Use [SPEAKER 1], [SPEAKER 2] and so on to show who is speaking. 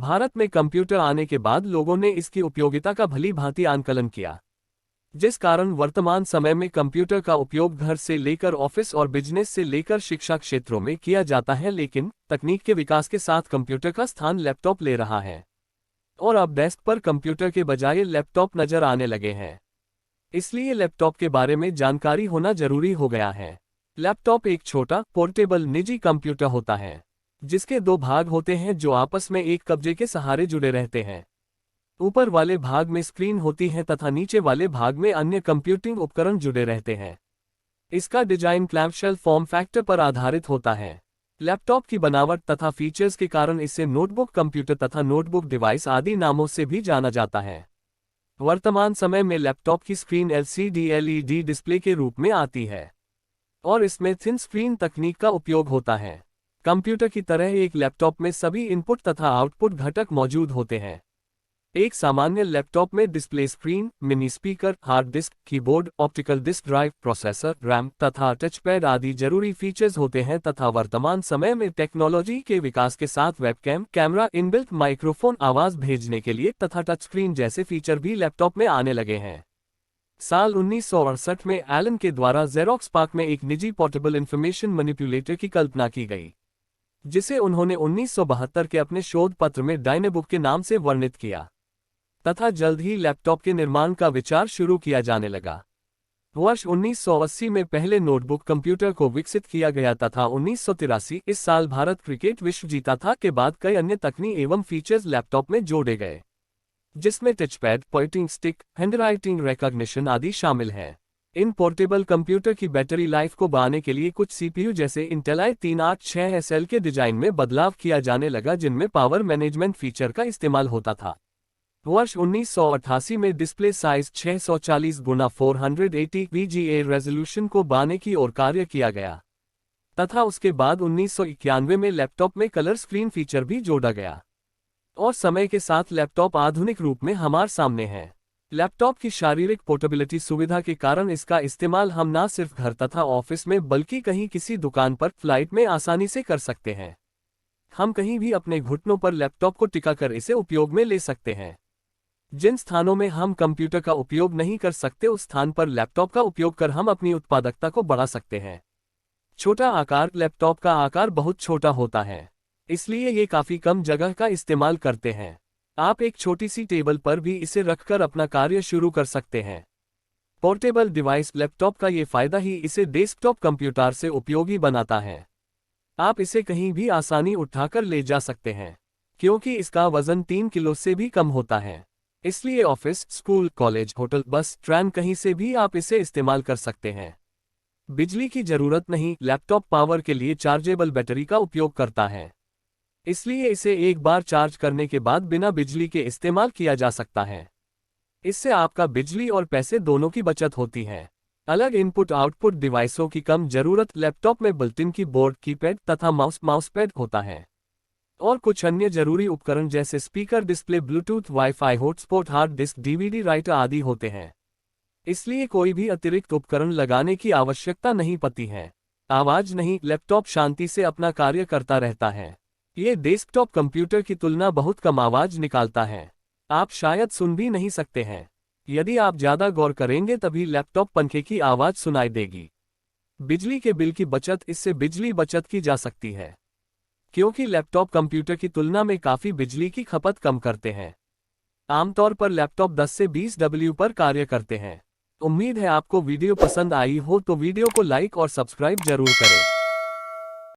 [SPEAKER 1] भारत में कंप्यूटर आने के बाद लोगों ने इसकी उपयोगिता का भली भांति आंकलन किया, जिस कारण वर्तमान समय में कंप्यूटर का उपयोग घर से लेकर ऑफिस और बिजनेस से लेकर शिक्षा क्षेत्रों में किया जाता है। लेकिन तकनीक के विकास के साथ कंप्यूटर का स्थान लैपटॉप ले रहा है और अब डेस्क पर कंप्यूटर के बजाय लैपटॉप नजर आने लगे हैं। इसलिए लैपटॉप के बारे में जानकारी होना जरूरी हो गया है। लैपटॉप एक छोटा, पोर्टेबल, निजी कंप्यूटर होता है जिसके दो भाग होते हैं जो आपस में एक कब्जे के सहारे जुड़े रहते हैं। ऊपर वाले भाग में स्क्रीन होती है तथा नीचे वाले भाग में अन्य कंप्यूटिंग उपकरण जुड़े रहते हैं। इसका डिजाइन क्लैम्पशेल फॉर्म फैक्टर पर आधारित होता है। लैपटॉप की बनावट तथा फीचर्स के कारण इसे नोटबुक कंप्यूटर तथा नोटबुक डिवाइस आदि नामों से भी जाना जाता है। वर्तमान समय में लैपटॉप की स्क्रीन LCD LED डिस्प्ले के रूप में आती है और इसमें थिन स्क्रीन तकनीक का उपयोग होता है। कंप्यूटर की तरह एक लैपटॉप में सभी इनपुट तथा आउटपुट घटक मौजूद होते हैं। एक सामान्य लैपटॉप में display screen, mini speaker, hard disk, keyboard, optical disk drive, processor, RAM तथा टचपैड आदि जरूरी फीचर्स होते हैं तथा वर्तमान समय में टेक्नोलॉजी के विकास के साथ वेबकैम, कैमरा, इनबिल्ट माइक्रोफोन, आवाज भेजने के लिए तथा टच स्क्रीन जैसे फीचर भी लैपटॉप में आने लगे हैं। साल 1968 में एलन के द्वारा जेरोक्स पार्क में एक निजी पोर्टेबल इंफॉर्मेशन मैनिपुलेटर की कल्पना की गई, जिसे उन्होंने 1972 के अपने शोध पत्र में डायनेबुक के नाम से वर्णित किया तथा जल्द ही लैपटॉप के निर्माण का विचार शुरू किया जाने लगा। वर्ष 1980 में पहले नोटबुक कंप्यूटर को विकसित किया गया तथा 1983 इस साल भारत क्रिकेट विश्व जीता था के बाद कई अन्य तकनीक एवं फीचर्स लैपटॉप में जोड़े गए, जिसमें touchpad, pointing stick, handwriting recognition आदि शामिल हैं। इन पोर्टेबल कंप्यूटर की बैटरी लाइफ को बढ़ाने के लिए कुछ CPU जैसे इंटेल i386SL के डिजाइन में बदलाव किया जाने लगा, जिनमें पावर मैनेजमेंट फीचर का इस्तेमाल होता था। वर्ष 1988 में डिस्प्ले साइज 640 × 480 VGA रेजोल्यूशन को बढ़ाने की ओर कार्य किया गया तथा उसके बाद 1991 में लैपटॉप में कलर स्क्रीन फीचर भी जोड़ा गया और समय के साथ लैपटॉप आधुनिक रूप में हमारे सामने है। लैपटॉप की शारीरिक पोर्टेबिलिटी सुविधा के कारण इसका इस्तेमाल हम न सिर्फ घर तथा ऑफिस में बल्कि कहीं किसी दुकान पर, फ्लाइट में आसानी से कर सकते हैं। हम कहीं भी अपने घुटनों पर लैपटॉप को टिकाकर इसे उपयोग में ले सकते हैं। जिन स्थानों में हम कंप्यूटर का उपयोग नहीं कर सकते उस स्थान पर लैपटॉप का उपयोग कर हम अपनी उत्पादकता को बढ़ा सकते हैं। छोटा आकार, लैपटॉप का आकार बहुत छोटा होता है, इसलिए ये काफी कम जगह का इस्तेमाल करते हैं। आप एक छोटी सी टेबल पर भी इसे रखकर अपना कार्य शुरू कर सकते हैं। पोर्टेबल डिवाइस लैपटॉप का ये फायदा ही इसे डेस्कटॉप कंप्यूटर से उपयोगी बनाता है। आप इसे कहीं भी आसानी उठाकर ले जा सकते हैं क्योंकि इसका वजन 3 किलो से भी कम होता है। इसलिए ऑफिस, स्कूल, कॉलेज, होटल, बस, ट्रेन कहीं से भी आप इसे इस्तेमाल कर सकते हैं। बिजली की जरूरत नहीं, लैपटॉप पावर के लिए चार्जेबल बैटरी का उपयोग करता है, इसलिए इसे एक बार चार्ज करने के बाद बिना बिजली के इस्तेमाल किया जा सकता है। इससे आपका बिजली और पैसे दोनों की बचत होती है। अलग इनपुट आउटपुट डिवाइसों की कम जरूरत। लैपटॉप में बुलेटिन कीबोर्ड, कीपैड तथा माउसपैड होता है और कुछ अन्य जरूरी उपकरण जैसे speaker, display, Bluetooth, wifi, hotspot, hard disk, DVD writer आदि होते हैं। इसलिए कोई भी अतिरिक्त उपकरण लगाने की आवश्यकता नहीं पड़ती है। आवाज नहीं, लैपटॉप शांति से अपना कार्य करता रहता है। ये डेस्कटॉप कंप्यूटर की तुलना बहुत कम आवाज निकालता है, आप शायद सुन भी नहीं सकते हैं। यदि आप ज्यादा गौर करेंगे तभी लैपटॉप पंखे की आवाज सुनाई देगी। बिजली के बिल की बचत, इससे बिजली बचत की जा सकती है क्योंकि लैपटॉप कंप्यूटर की तुलना में काफी बिजली की खपत कम करते हैं। आमतौर पर लैपटॉप 10 से 20 W पर कार्य करते हैं। उम्मीद है आपको वीडियो पसंद आई हो तो वीडियो को लाइक और सब्सक्राइब जरूर करें।